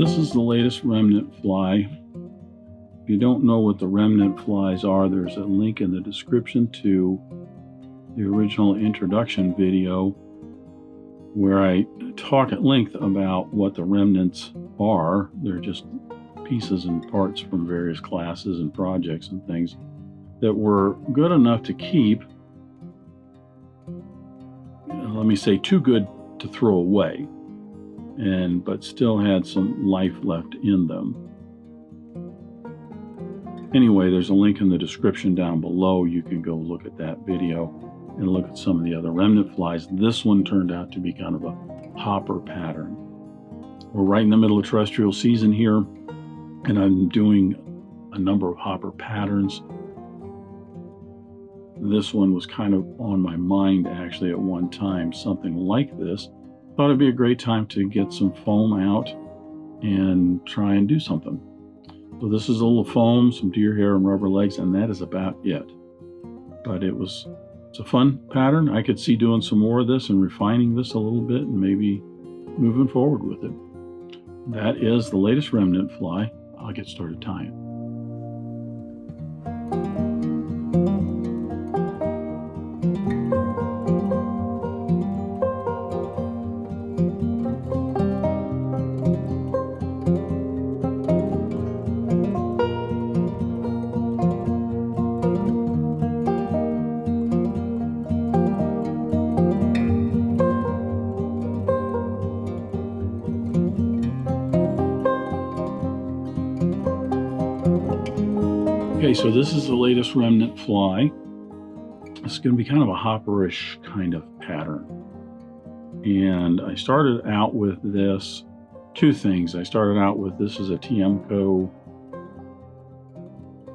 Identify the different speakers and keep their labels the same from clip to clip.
Speaker 1: This is the latest remnant fly. If you don't know what the remnant flies are, there's a link in the description to the original introduction video where I talk at length about what the remnants are. They're just pieces and parts from various classes and projects and things that were good enough to keep, let me say, too good to throw away, but still had some life left in them. Anyway, there's a link in the description down below. You can go look at that video and look at some of the other remnant flies. This one turned out to be kind of a hopper pattern. We're right in the middle of terrestrial season here, and I'm doing a number of hopper patterns. This one was kind of on my mind actually at one time, something like this. Thought it'd be a great time to get some foam out and try and do something. So this is a little foam, some deer hair and rubber legs, and that is about it. But it's a fun pattern. I could see doing some more of this and refining this a little bit and maybe moving forward with it. That is the latest remnant fly. I'll get started tying. Okay, so this is the latest remnant fly. It's going to be kind of a hopperish kind of pattern. And I started out with this, two things. I started out with, this is a Tiemco,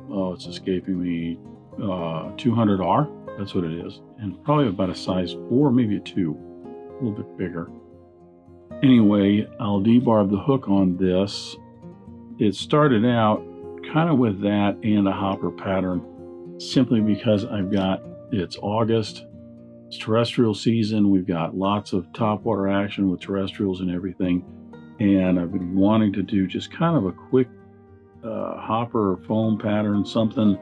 Speaker 1: oh, it's escaping me, 200R, that's what it is. And probably about a size 4, maybe a 2, a little bit bigger. Anyway, I'll debarb the hook on this. It started out kind of with that and a hopper pattern, simply because it's August, it's terrestrial season, we've got lots of topwater action with terrestrials and everything, and I've been wanting to do just kind of a quick hopper or foam pattern, something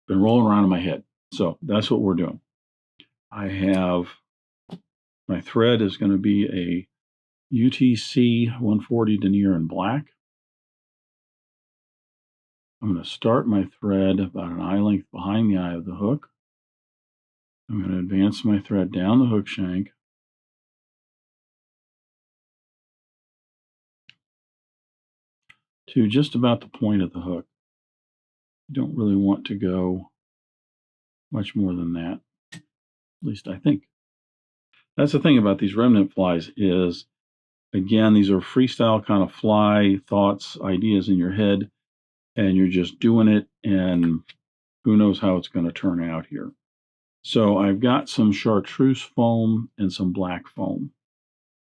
Speaker 1: been rolling around in my head. So that's what we're doing. I have, my thread is going to be a UTC 140 Denier in black. I'm going to start my thread about an eye length behind the eye of the hook. I'm going to advance my thread down the hook shank to just about the point of the hook. You don't really want to go much more than that, at least I think. That's the thing about these remnant flies is, again, these are freestyle kind of fly thoughts, ideas in your head, and you're just doing it, and who knows how it's going to turn out here. So I've got some Chartreuse foam and some black foam.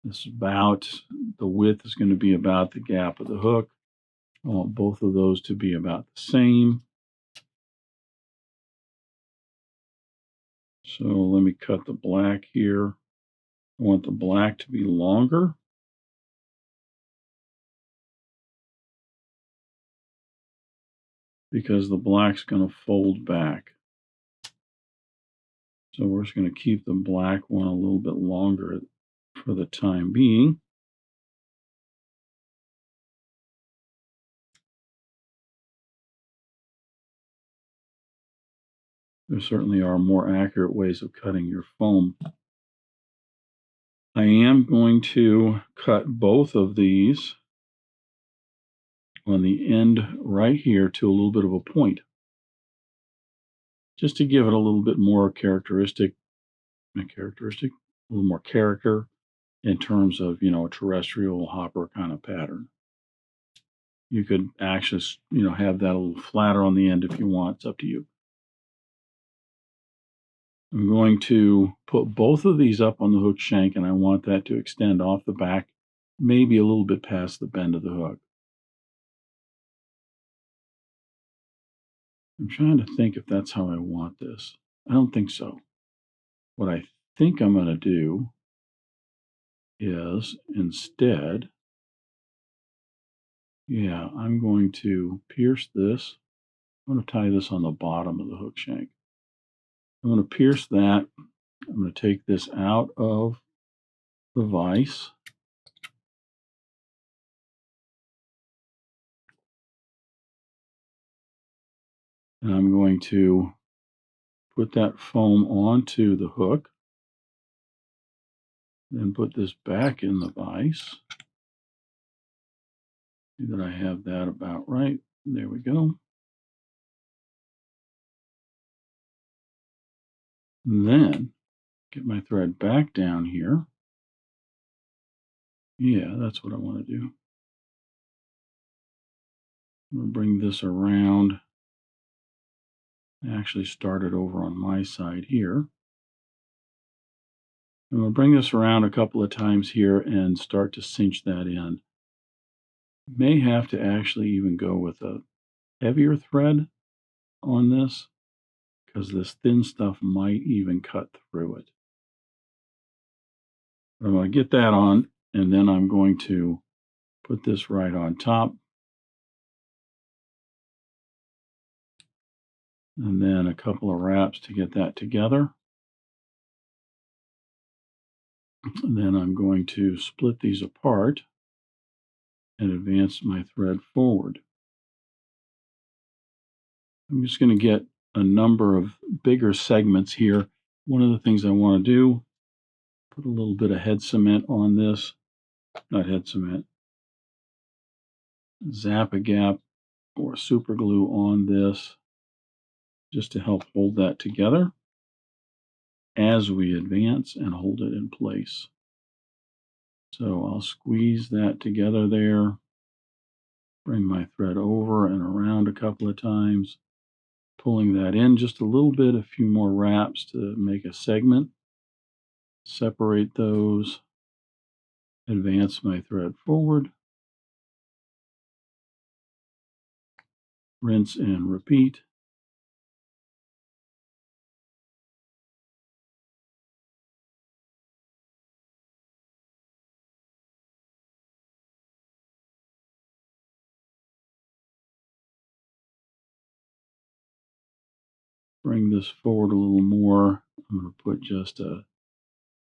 Speaker 1: This is about, the width is going to be about the gap of the hook. I want both of those to be about the same. So let me cut the black here. I want the black to be longer. Because the black's going to fold back. So we're just going to keep the black one a little bit longer for the time being. There certainly are more accurate ways of cutting your foam. I am going to cut both of these on the end right here to a little bit of a point, just to give it a little bit more a little more character in terms of, a terrestrial hopper kind of pattern. You could actually, have that a little flatter on the end if you want. It's up to you. I'm going to put both of these up on the hook shank, and I want that to extend off the back, maybe a little bit past the bend of the hook. I'm trying to think if that's how I want this. I don't think so. What I think I'm going to do is instead Yeah, I'm going to pierce this. I'm going to tie this on the bottom of the hook shank. I'm going to pierce that. I'm going to take this out of the vise. And I'm going to put that foam onto the hook. Then put this back in the vise. See that I have that about right. There we go. And then get my thread back down here. Yeah, that's what I want to do. I'm going to bring this around. Actually start it over on my side here. I'm going to bring this around a couple of times here and start to cinch that in. May have to actually even go with a heavier thread on this because this thin stuff might even cut through it. I'm going to get that on, and then I'm going to put this right on top. And then a couple of wraps to get that together. And then I'm going to split these apart and advance my thread forward. I'm just going to get a number of bigger segments here. One of the things I want to do, put a little bit of head cement on this, not head cement, Zap-A-Gap or super glue on this just to help hold that together as we advance and hold it in place. So I'll squeeze that together there, bring my thread over and around a couple of times, pulling that in just a little bit, a few more wraps to make a segment, separate those, advance my thread forward, rinse and repeat. Bring this forward a little more. I'm going to put just a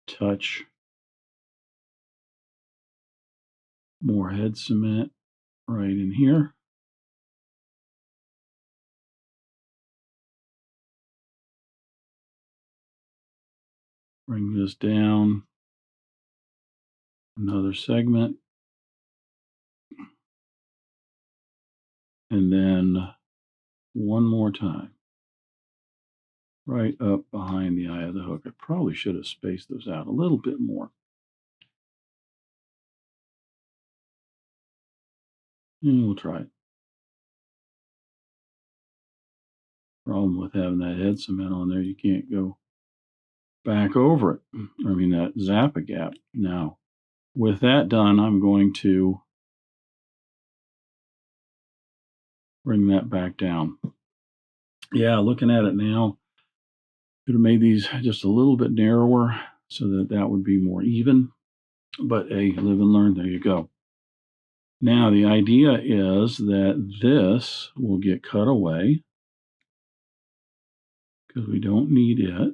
Speaker 1: touch more head cement right in here. Bring this down, another segment, and then one more time, right up behind the eye of the hook. I probably should have spaced those out a little bit more. And we'll try it. Problem with having that head cement on there, you can't go back over it. I mean, that Zap-A-Gap. Now, with that done, I'm going to bring that back down. Yeah, looking at it now, could have made these just a little bit narrower so that that would be more even. But hey, live and learn. There you go. Now, the idea is that this will get cut away because we don't need it.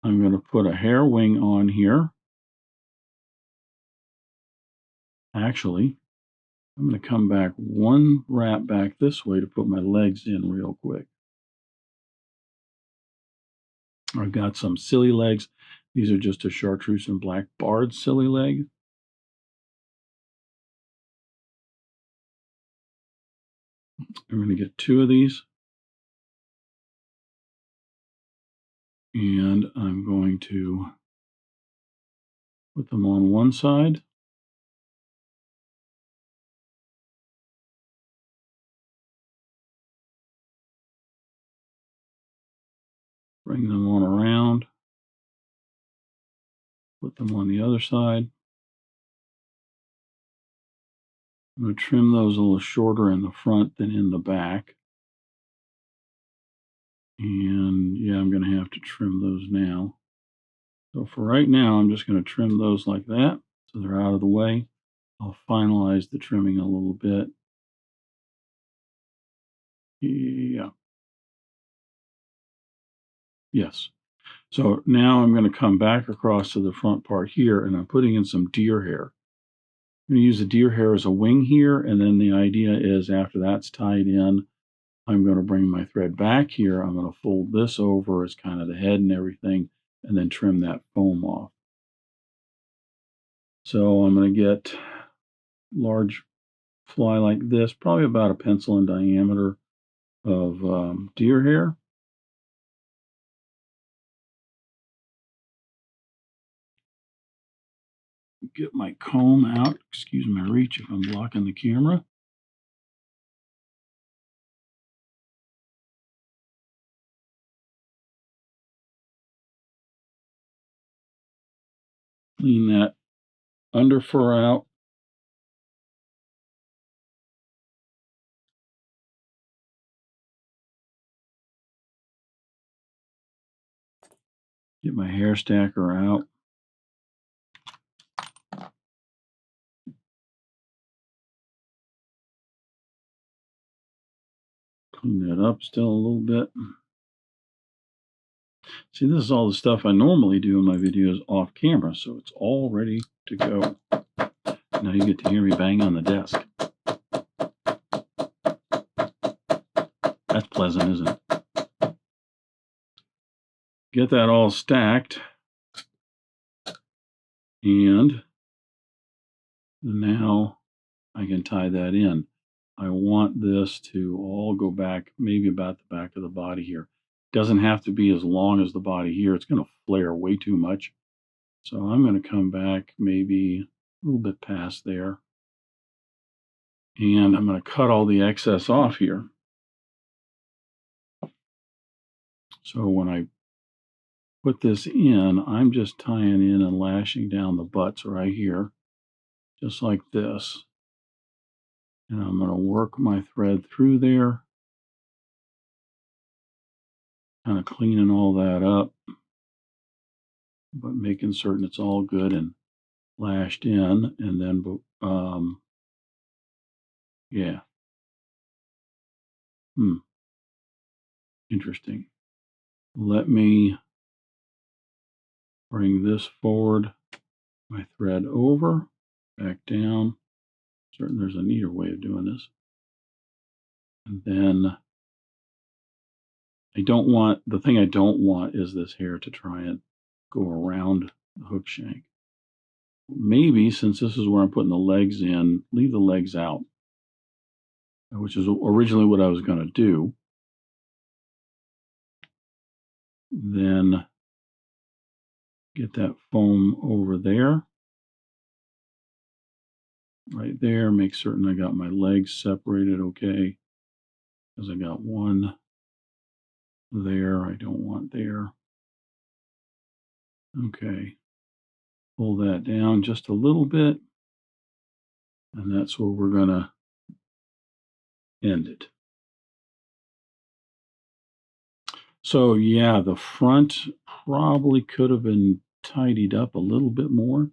Speaker 1: I'm going to put a hair wing on here. Actually, I'm going to come back one wrap back this way to put my legs in real quick. I've got some Sili legs. These are just a Chartreuse and black barred Sili leg. I'm going to get two of these. And I'm going to put them on one side. Bring them on around. Put them on the other side. I'm going to trim those a little shorter in the front than in the back. And yeah, I'm going to have to trim those now. So for right now, I'm just going to trim those like that so they're out of the way. I'll finalize the trimming a little bit. Yeah. Yes. So now I'm going to come back across to the front part here, and I'm putting in some deer hair. I'm going to use the deer hair as a wing here, and then the idea is after that's tied in, I'm going to bring my thread back here. I'm going to fold this over as kind of the head and everything, and then trim that foam off. So I'm going to get large fly like this, probably about a pencil in diameter of deer hair. Get my comb out. Excuse my reach if I'm blocking the camera. Clean that under fur out. Get my hair stacker out. Clean that up still a little bit. See, this is all the stuff I normally do in my videos off camera, so it's all ready to go. Now you get to hear me bang on the desk. That's pleasant, isn't it? Get that all stacked. And now I can tie that in. I want this to all go back, maybe about the back of the body here. Doesn't have to be as long as the body here. It's going to flare way too much. So I'm going to come back maybe a little bit past there. And I'm going to cut all the excess off here. So when I put this in, I'm just tying in and lashing down the butts right here, just like this. And I'm going to work my thread through there, kind of cleaning all that up, but making certain it's all good and lashed in. And then, yeah. Interesting. Let me bring this forward, my thread over, back down. Certain there's a neater way of doing this. And then the thing I don't want is this hair to try and go around the hook shank. Maybe since this is where I'm putting the legs in, leave the legs out, which is originally what I was going to do. Then get that foam over there, right there. Make certain I got my legs separated okay, because I got one there I don't want there. Okay, pull that down just a little bit, and that's where we're going to end it. So yeah, the front probably could have been tidied up a little bit more.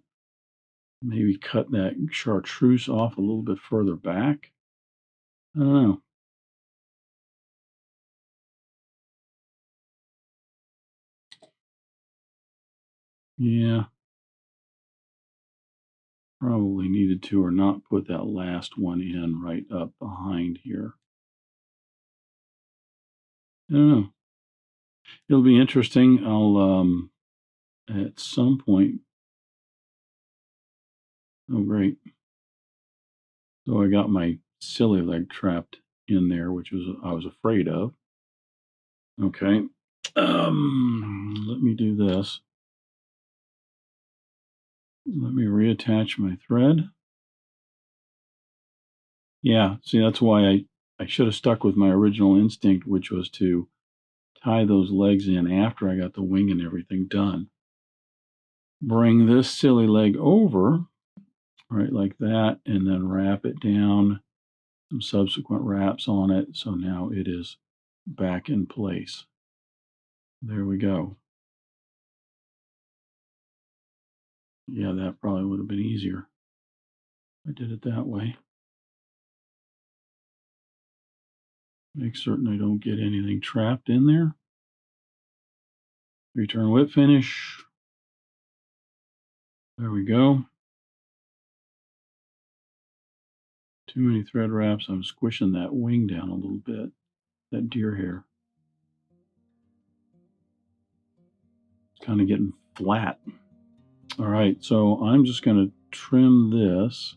Speaker 1: Maybe cut that chartreuse off a little bit further back. I don't know. Yeah, probably needed to, or not put that last one in right up behind here. I don't know. It'll be interesting. I'll at some point. Oh, great. So I got my silly leg trapped in there, which I was afraid of. Okay. Let me do this. Let me reattach my thread. Yeah, see, that's why I should have stuck with my original instinct, which was to tie those legs in after I got the wing and everything done. Bring this silly leg over, right like that, and then wrap it down, some subsequent wraps on it. So now it is back in place. There we go. Yeah, that probably would have been easier. I did it that way. Make certain I don't get anything trapped in there. Return whip finish. There we go. Too many thread wraps. I'm squishing that wing down a little bit, that deer hair. It's kind of getting flat. All right, so I'm just going to trim this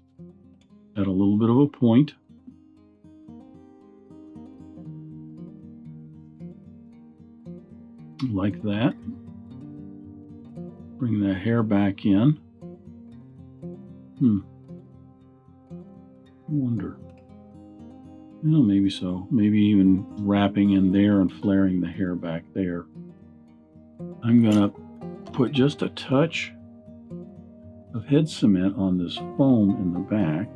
Speaker 1: at a little bit of a point. Like that. Bring that hair back in. I wonder. Well, maybe so. Maybe even wrapping in there and flaring the hair back there. I'm going to put just a touch of head cement on this foam in the back.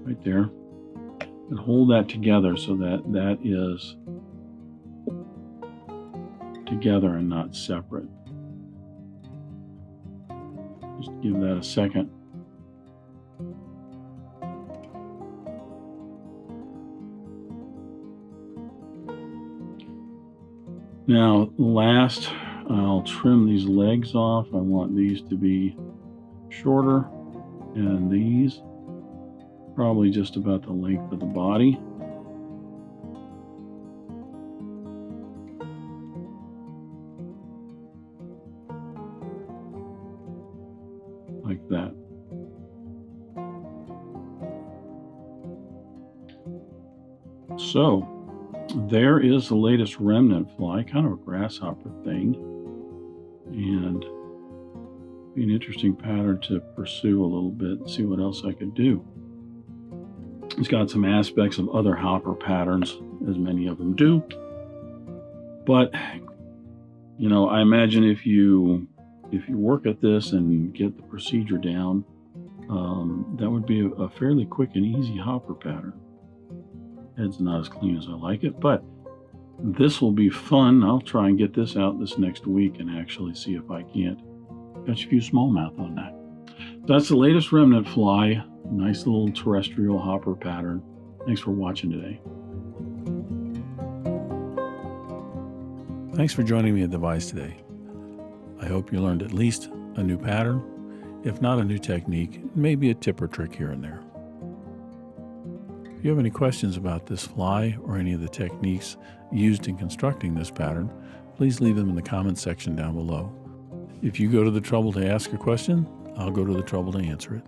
Speaker 1: Right there. And hold that together so that that is together and not separate. Just give that a second. Now, last, I'll trim these legs off. I want these to be shorter, and these probably just about the length of the body. Like that. So, there is the latest remnant fly, kind of a grasshopper thing, and be an interesting pattern to pursue a little bit and see what else I could do. It's got some aspects of other hopper patterns, as many of them do, but you know, I imagine if you work at this and get the procedure down, that would be a fairly quick and easy hopper pattern. Head's not as clean as I like it, but this will be fun. I'll try and get this out this next week and actually see if I can't catch a few smallmouth on that. That's the latest remnant fly. Nice little terrestrial hopper pattern. Thanks for watching today.
Speaker 2: Thanks for joining me at Devise today. I hope you learned at least a new pattern, if not a new technique, maybe a tip or trick here and there. If you have any questions about this fly or any of the techniques used in constructing this pattern, please leave them in the comments section down below. If you go to the trouble to ask a question, I'll go to the trouble to answer it.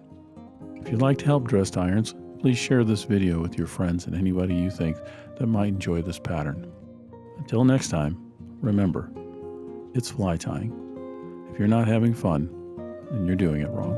Speaker 2: If you'd like to help dressed irons, please share this video with your friends and anybody you think that might enjoy this pattern. Until next time, remember, it's fly tying. If you're not having fun, then you're doing it wrong.